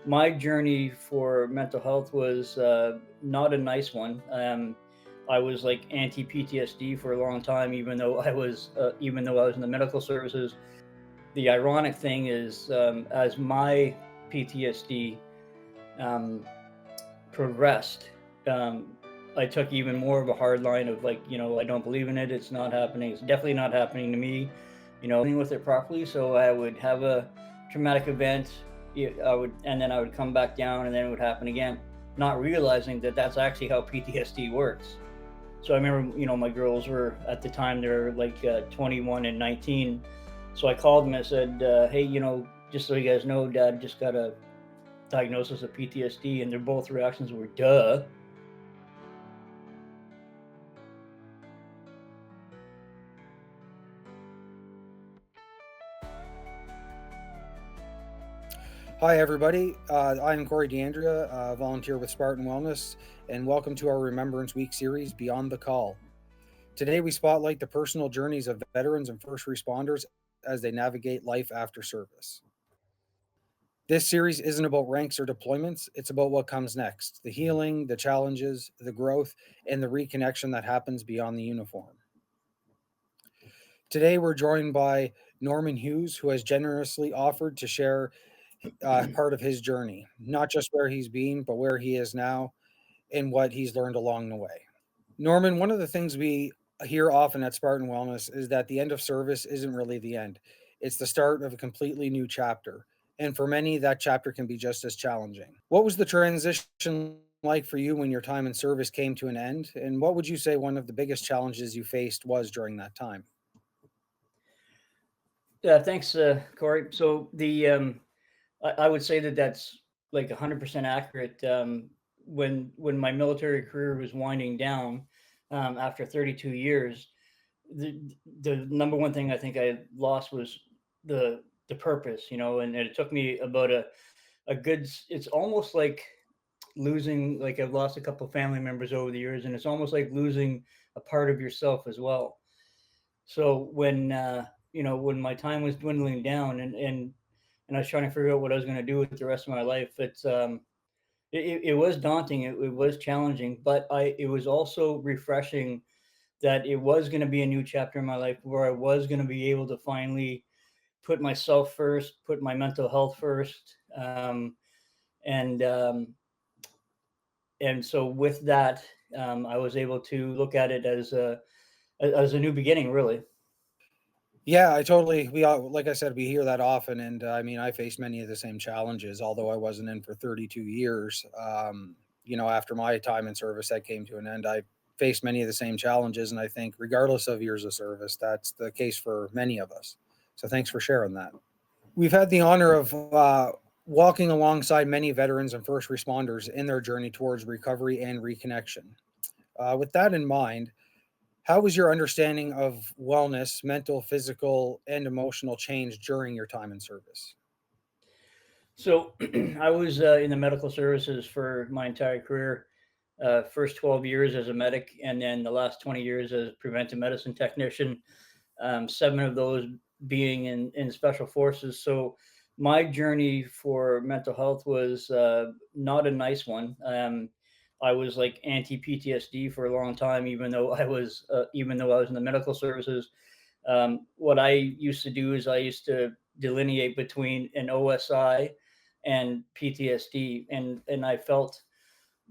my journey for mental health was not a nice one. I was like anti PTSD for a long time, even though I was in the medical services. The ironic thing is, as my PTSD um, progressed, um, I took even more of a hard line of like, I don't believe in it. It's not happening. It's definitely not happening to me. Dealing with it properly. So I would have a traumatic event. And then I would come back down, and then it would happen again, not realizing that that's actually how PTSD works. So I remember, my girls were at the time they're like 21 and 19. So I called them and said, "Hey, just so you guys know, Dad just got a diagnosis of PTSD," and their both reactions were "duh." Hi, everybody. I'm Corey DeAndrea, volunteer with Spartan Wellness, and welcome to our Remembrance Week series, Beyond the Call. Today, we spotlight the personal journeys of veterans and first responders as they navigate life after service. This series isn't about ranks or deployments, it's about what comes next: the healing, the challenges, the growth, and the reconnection that happens beyond the uniform. Today, we're joined by Norman Hughes, who has generously offered to share part of his journey, not just where he's been, but where he is now and what he's learned along the way. Norman, one of the things we hear often at Spartan Wellness is that the end of service isn't really the end, it's the start of a completely new chapter. And for many, that chapter can be just as challenging. What was the transition like for you when your time in service came to an end? And what would you say one of the biggest challenges you faced was during that time? Yeah, thanks, Corey. So I would say that that's like 100% accurate. When my military career was winding down, after 32 years, the number one thing I think I lost was the purpose, and it took me about a good. It's almost like losing. Like I've lost a couple of family members over the years, and it's almost like losing a part of yourself as well. So when my time was dwindling down, and I was trying to figure out what I was going to do with the rest of my life. It was daunting. It was challenging, but it was also refreshing that it was going to be a new chapter in my life where I was going to be able to finally put myself first, put my mental health first, and and so with that, I was able to look at it as a new beginning, really. Yeah, I totally. We all, like I said, we hear that often, and I mean, I faced many of the same challenges. Although I wasn't in for 32 years, after my time in service that came to an end, I faced many of the same challenges, and I think, regardless of years of service, that's the case for many of us. So, thanks for sharing that. We've had the honor of walking alongside many veterans and first responders in their journey towards recovery and reconnection. With that in mind, how was your understanding of wellness, mental, physical, and emotional change during your time in service? So I was in the medical services for my entire career. First 12 years as a medic, and then the last 20 years as preventive medicine technician. Seven of those being in special forces. So my journey for mental health was not a nice one. I was like anti PTSD for a long time, even though I was in the medical services. What I used to do is I used to delineate between an OSI and PTSD, and I felt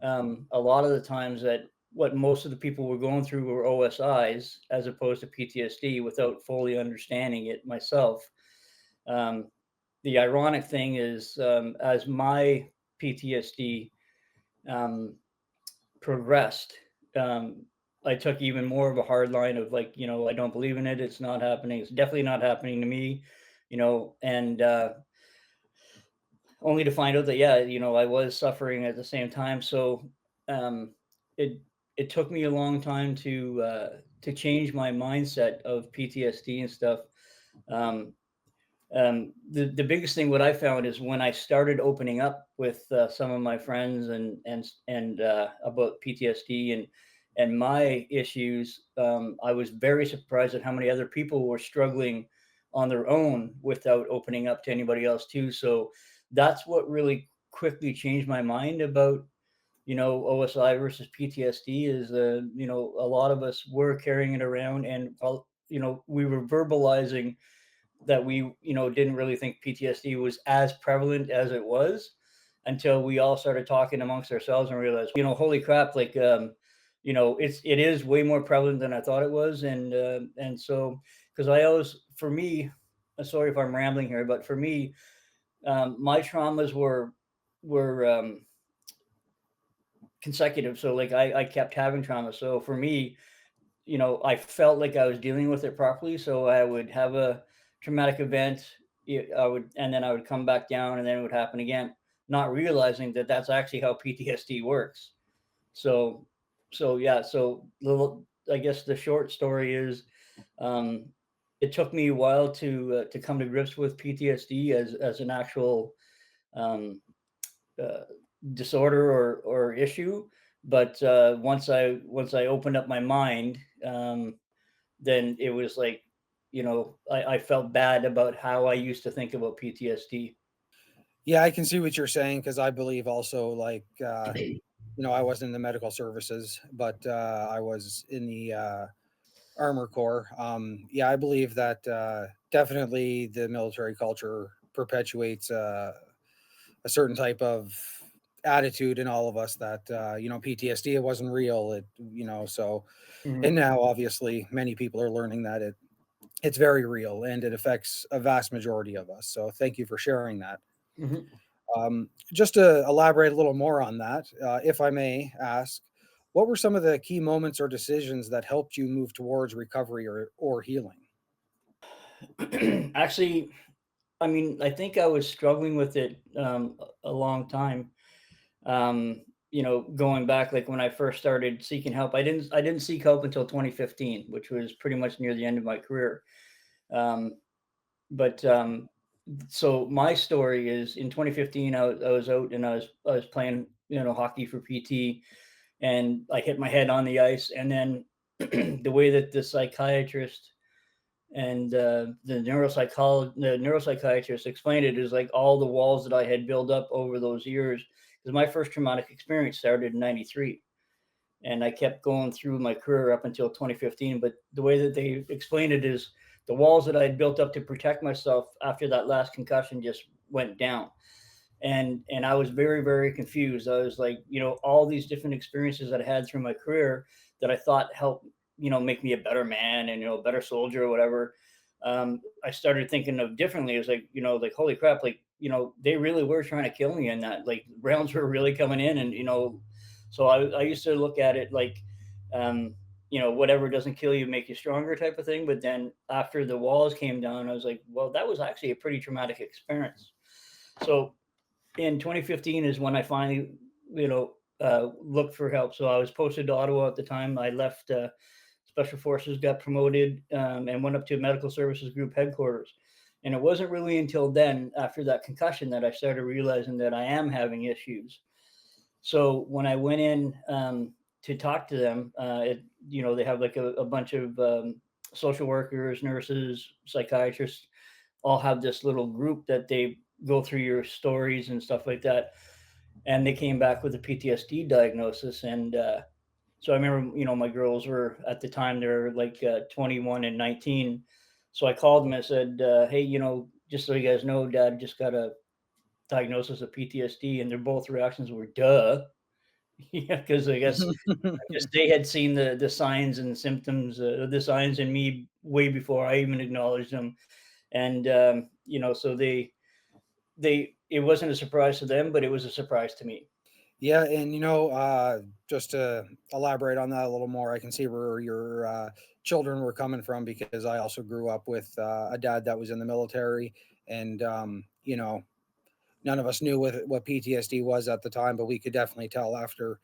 a lot of the times that what most of the people were going through were OSIs as opposed to PTSD without fully understanding it myself. Um, the ironic thing is, as my PTSD um, progressed, um, I took even more of a hard line of like, I don't believe in it. It's not happening. It's definitely not happening to me, and only to find out that, yeah, I was suffering at the same time. So um, it it took me a long time to change my mindset of PTSD and stuff. Um, the biggest thing what I found is when I started opening up with some of my friends and about PTSD and my issues, I was very surprised at how many other people were struggling on their own without opening up to anybody else too. So that's what really quickly changed my mind about, OSI versus PTSD is, a lot of us were carrying it around, and, we were verbalizing that we, didn't really think PTSD was as prevalent as it was until we all started talking amongst ourselves and realized, holy crap, like, it is way more prevalent than I thought it was. And so, because I always, for me, sorry if I'm rambling here, but for me, my traumas were consecutive. So like I kept having trauma. So for me, I felt like I was dealing with it properly. So I would have a traumatic event, and then I would come back down, and then it would happen again, not realizing that that's actually how PTSD works. So, so yeah, I guess the short story is, um, it took me a while to come to grips with PTSD as an actual, um, uh, disorder or issue. But once I opened up my mind, then it was like, I felt bad about how I used to think about PTSD. Yeah, I can see what you're saying because I believe also, like, I wasn't in the medical services, but I was in the Armor Corps. Yeah, I believe that definitely the military culture perpetuates a certain type of attitude in all of us that, PTSD, it wasn't real. So, and Mhm. now obviously many people are learning that it's very real and it affects a vast majority of us. So thank you for sharing that. Mhm. Just to elaborate a little more on that, if I may ask, what were some of the key moments or decisions that helped you move towards recovery or healing? Actually, I mean, I think I was struggling with it, a long time. Going back, like when I first started seeking help, I didn't seek help until 2015, which was pretty much near the end of my career. Um, but So my story is in 2015, I was out and I was playing, hockey for PT, and I hit my head on the ice, and then the way that the psychiatrist and the neuropsychiatrist explained it is like all the walls that I had built up over those years, because my first traumatic experience started in '93, and I kept going through my career up until 2015. But the way that they explained it is the walls that I had built up to protect myself after that last concussion just went down, and I was very, very confused. I was like, all these different experiences that I had through my career that I thought helped, make me a better man and, a better soldier or whatever. I started thinking of differently. It was like, like, holy crap, like, they really were trying to kill me, and that like rounds were really coming in. And so I used to look at it like, um whatever doesn't kill you make you stronger type of thing. But then after the walls came down, I was like, well, that was actually a pretty traumatic experience. So in 2015 is when I finally, looked for help. So I was posted to Ottawa at the time. I left Special Forces, got promoted, and went up to Medical Services Group headquarters. And it wasn't really until then, after that concussion, that I started realizing that I am having issues. So when I went in, to talk to them, they have like a bunch of, social workers, nurses, psychiatrists, all have this little group that they go through your stories and stuff like that. And they came back with a PTSD diagnosis. And so I remember, my girls were at the time, they're like 21 and 19. So I called them and said, hey, just so you guys know, Dad just got a diagnosis of PTSD. And their both reactions were, duh. Yeah, because I guess they had seen the signs and symptoms, the signs in me way before I even acknowledged them. And so they it wasn't a surprise to them, but it was a surprise to me. Yeah, and just to elaborate on that a little more, I can see where your children were coming from because I also grew up with a dad that was in the military, and none of us knew what PTSD was at the time, but we could definitely tell after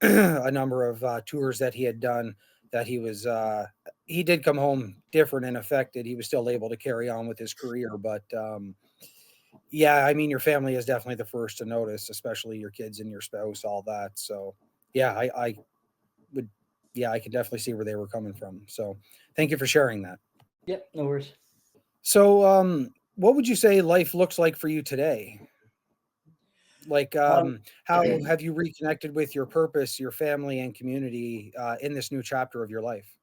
a number of tours that he had done that he did come home different and affected. He was still able to carry on with his career, but yeah, I mean, your family is definitely the first to notice, especially your kids and your spouse, all that. So, yeah, I would, yeah, I can definitely see where they were coming from. So, thank you for sharing that. Yep, no worries. So, what would you say life looks like for you today? Like, Um, how have you reconnected with your purpose, your family, and community in this new chapter of your life?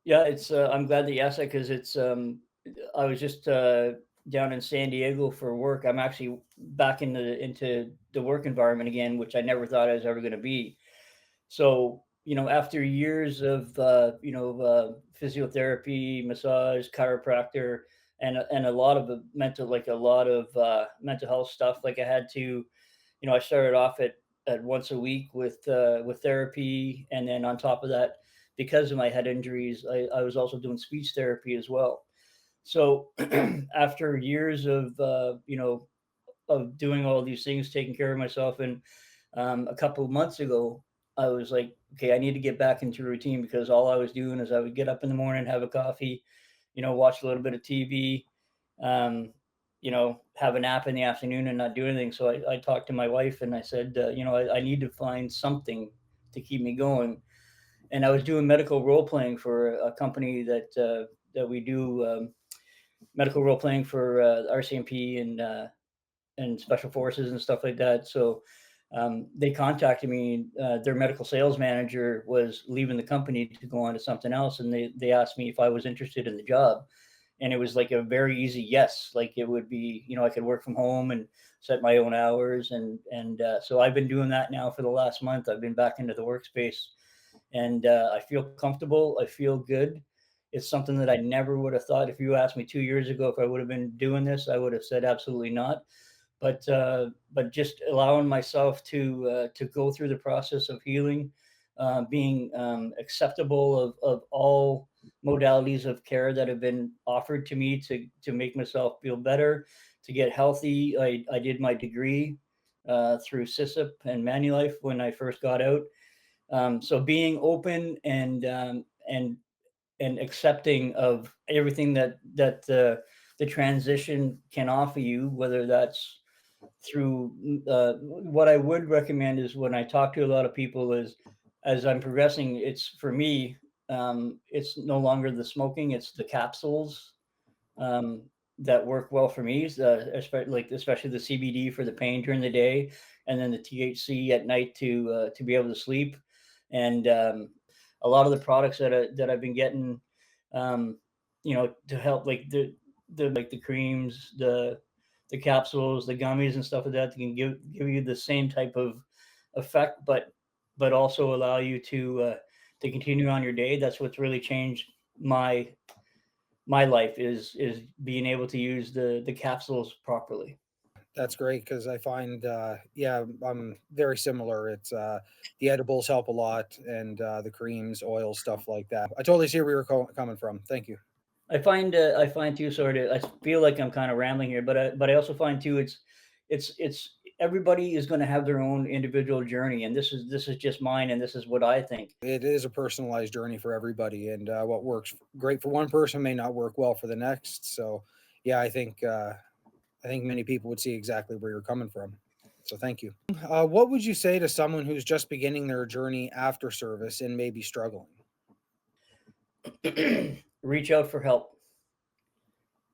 yeah, it's I'm glad that you asked that because it's I was just down in San Diego for work. I'm actually back into the work environment again, which I never thought I was ever going to be. So, after years of, physiotherapy, massage, chiropractor, and a lot of like a lot of mental health stuff, like I had to, I started off at once a week with therapy, and then on top of that, because of my head injuries, I was also doing speech therapy as well. So after years of doing all these things, taking care of myself, and a couple of months ago, I was like, okay, I need to get back into routine because all I was doing is I would get up in the morning, have a coffee, watch a little bit of TV, um, have a nap in the afternoon and not do anything. So I talked to my wife and I said, I need to find something to keep me going. And I was doing medical role playing for a company that we do medical role playing for RCMP and special forces and stuff like that. So they contacted me. Their medical sales manager was leaving the company to go on to something else, and they asked me if I was interested in the job. And it was like a very easy yes. Like it would be, I could work from home and set my own hours, and so I've been doing that now for the last month. I've been back into the workspace, and I feel comfortable. I feel good. It's something that I never would have thought. If you asked me 2 years ago if I would have been doing this, I would have said absolutely not. But just allowing myself to go through the process of healing, being acceptable of all modalities of care that have been offered to me to make myself feel better, to get healthy. I did my degree through SISIP and Manulife when I first got out. So being open and accepting of everything that the transition can offer you, whether that's through what I would recommend is when I talk to a lot of people is as I'm progressing, it's for me, it's no longer the smoking, it's the capsules um, that work well for me, especially the CBD for the pain during the day, and then the THC at night to be able to sleep. And a lot of the products that I've been getting, to help like the creams, the capsules, the gummies, and stuff like that, that can give you the same type of effect, but also allow you to continue on your day. That's what's really changed my life is being able to use the capsules properly. That's great because I find, yeah, I'm very similar. It's the edibles help a lot, and the creams, oils, stuff like that. I totally see where you're coming from. Thank you. I find too, sort of, I feel like I'm kind of rambling here, but I also find too it's everybody is going to have their own individual journey, and this is just mine, and this is what I think. It is a personalized journey for everybody, and what works great for one person may not work well for the next. So, yeah, I think many people would see exactly where you're coming from. So, thank you. What would you say to someone who's just beginning their journey after service and maybe struggling? Reach out for help.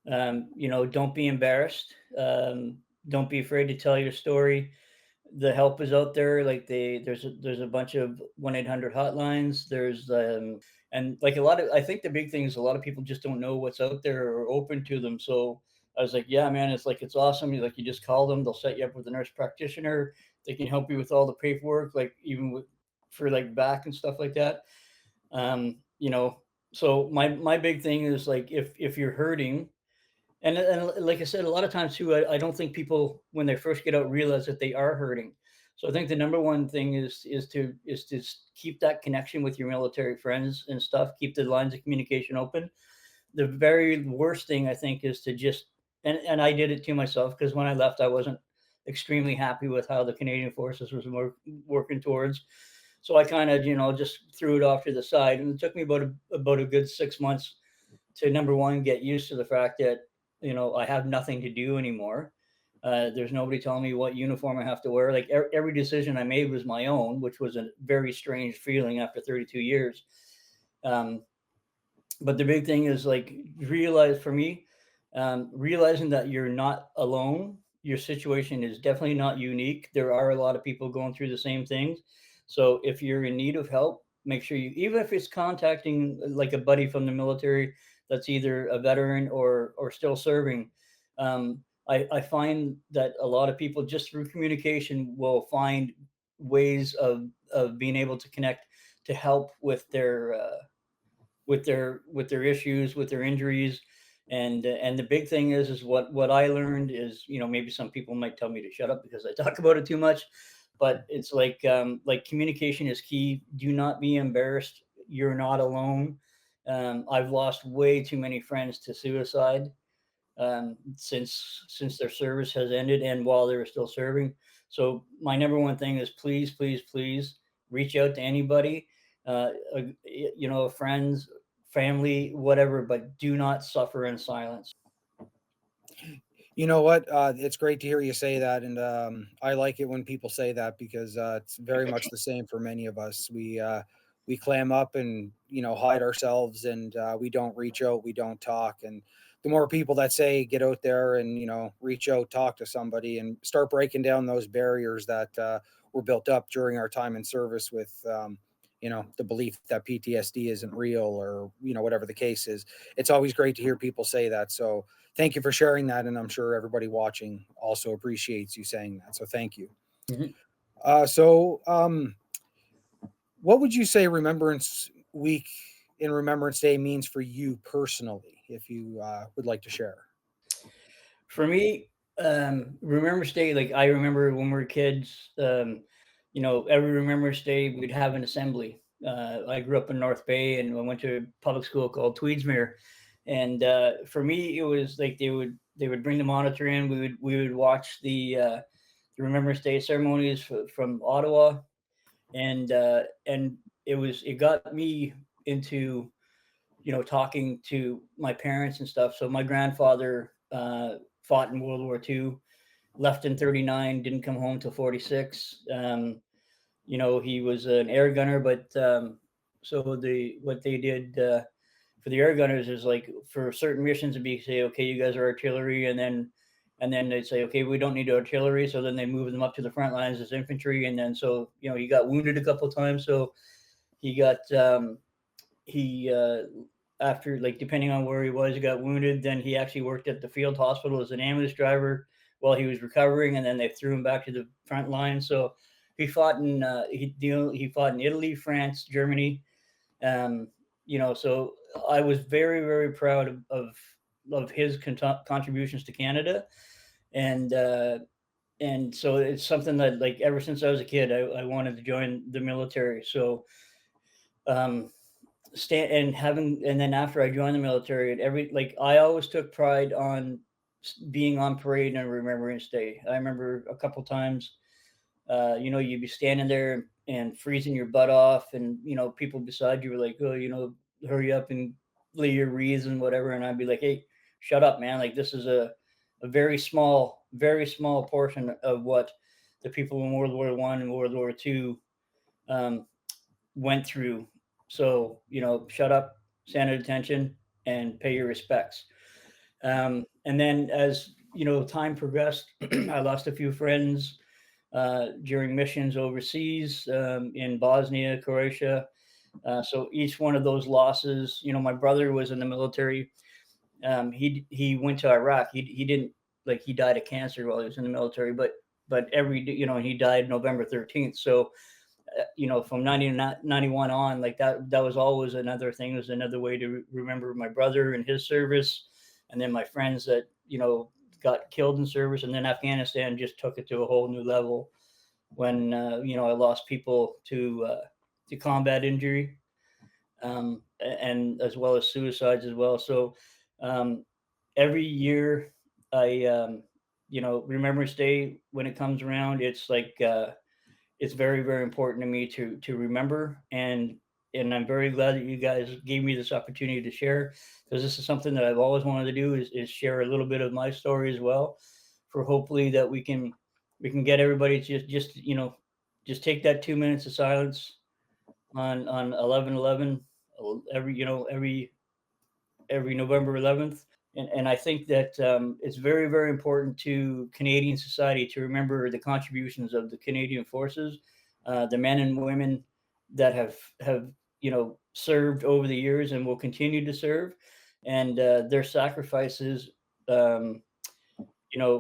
Don't be embarrassed. Don't be afraid to tell your story. The help is out there. Like there's a bunch of 1-800 hotlines. There's and like a lot of I think the big thing is a lot of people just don't know what's out there or open to them. So I was like, yeah, man, it's like it's awesome. You just call them. They'll set you up with a nurse practitioner. They can help you with all the paperwork, like even with for like back and stuff like that. Um, you know, so my big thing is like if you're hurting, and like I said, a lot of times too, I don't think people when they first get out realize that they are hurting. So I think the number one thing is to keep that connection with your military friends and stuff. Keep the lines of communication open. The very worst thing I think is to just and I did it to myself because when I left, I wasn't extremely happy with how the Canadian Forces was working towards. So I kind of just threw it off to the side, and it took me about a good 6 months to number one get used to the fact that I have nothing to do anymore. There's nobody telling me what uniform I have to wear. Like every decision I made was my own, which was a very strange feeling after 32 years. Um, but the big thing is like realize for me, realizing that you're not alone your situation is definitely not unique. There are a lot of people going through the same things. So if you're in need of help, make sure you, even if it's contacting like a buddy from the military that's either a veteran or still serving. I find that a lot of people just through communication will find ways of being able to connect to help with their issues, with their injuries. And the big thing is what I learned is, maybe some people might tell me to shut up because I talk about it too much, but it's like communication is key. Do not be embarrassed. You're not alone. I've lost way too many friends to suicide, since their service has ended and while they were still serving. So my number one thing is please, please, please reach out to anybody, friends, family, whatever, but do not suffer in silence. You know what? It's great to hear you say that, and I like it when people say that because it's very much the same for many of us. We clam up and hide ourselves, and we don't reach out, we don't talk. And the more people that say get out there and reach out, talk to somebody, and start breaking down those barriers that were built up during our time in service with. The belief that PTSD isn't real, or whatever the case is. It's always great to hear people say that. So thank you for sharing that, and I'm sure everybody watching also appreciates you saying that. So thank you. Mhm. What would you say Remembrance Week and Remembrance Day means for you personally, if you would like to share? For me, Remembrance Day, like I remember when we were kids, every Remembrance Day we'd have an assembly. I grew up in North Bay and I went to a public school called Tweedsmuir. And for me, it was like they would bring the monitor in. We would watch the Remembrance Day ceremonies from Ottawa, and it got me into talking to my parents and stuff. So my grandfather fought in World War II, left in 39, didn't come home till 46. He was an air gunner, but so what they did for the air gunners is like for certain missions, it'd be say, okay, you guys are artillery, and then they'd say, okay, we don't need artillery, so then they move them up to the front lines as infantry, and then so he got wounded a couple of times, so he got he after, like, depending on where he was, he got wounded. Then he actually worked at the field hospital as an ambulance driver while he was recovering, and then they threw him back to the front line. So he fought in Italy, France, Germany. So I was very, very proud of his contributions to Canada, and so it's something that, like, ever since I was a kid, I wanted to join the military. So um, stand and having and then after I joined the military, and every like I always took pride on being on parade and Remembrance Day. I remember a couple times, you'd be standing there and freezing your butt off, and people beside you were like, "Oh, hurry up and lay your wreaths and whatever," and I'd be like, "Hey, shut up, man! Like this is a very small portion of what the people in World War One and World War Two um, went through. So, shut up, stand at attention, and pay your respects." And then as time progressed, I lost a few friends during missions overseas, in Bosnia, Croatia. So each one of those losses, my brother was in the military. He went to Iraq. He didn't, like, he died of cancer while he was in the military, but he died November 13th. So from 1991 on, like that was always another thing. It was another way to remember my brother and his service, and then my friends that got killed in service, and then Afghanistan just took it to a whole new level when I lost people to combat injury, and as well as suicides as well. So um, every year I Remembrance Day, when it comes around, it's like it's very, very important to me to remember, and I'm very glad that you guys gave me this opportunity to share, because this is something that I've always wanted to do, is share a little bit of my story as well, for hopefully that we can get everybody to just take that 2 minutes of silence on 11/11, every November 11th. And I think that it's very, very important to Canadian society to remember the contributions of the Canadian forces, the men and women that have served over the years and will continue to serve, and their sacrifices um,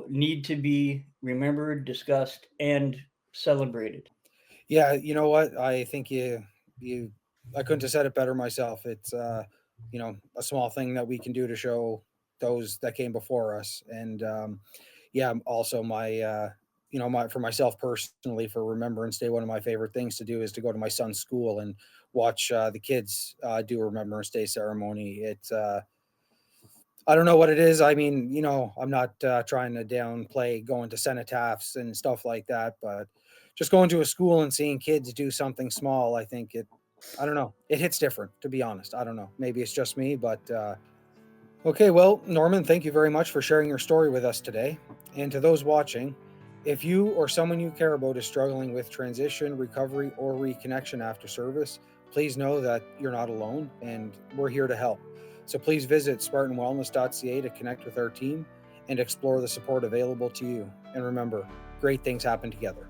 need to be remembered, discussed, and celebrated. Yeah, you know what? I think you I couldn't have said it better myself. It's a small thing that we can do to show those that came before us. And yeah, also my my for myself personally, for Remembrance Day, one of my favorite things to do is to go to my son's school and watch the kids do a Remembrance Day ceremony. It's I don't know what it is. I mean, I'm not trying to downplay going to cenotaphs and stuff like that, but just going to a school and seeing kids do something small, I think I don't know, it hits different, to be honest. I don't know. Maybe it's just me, but okay. Well, Norman, thank you very much for sharing your story with us today. And to those watching, if you or someone you care about is struggling with transition, recovery, or reconnection after service, please know that you're not alone and we're here to help. So please visit spartanwellness.ca to connect with our team and explore the support available to you. And remember, great things happen together.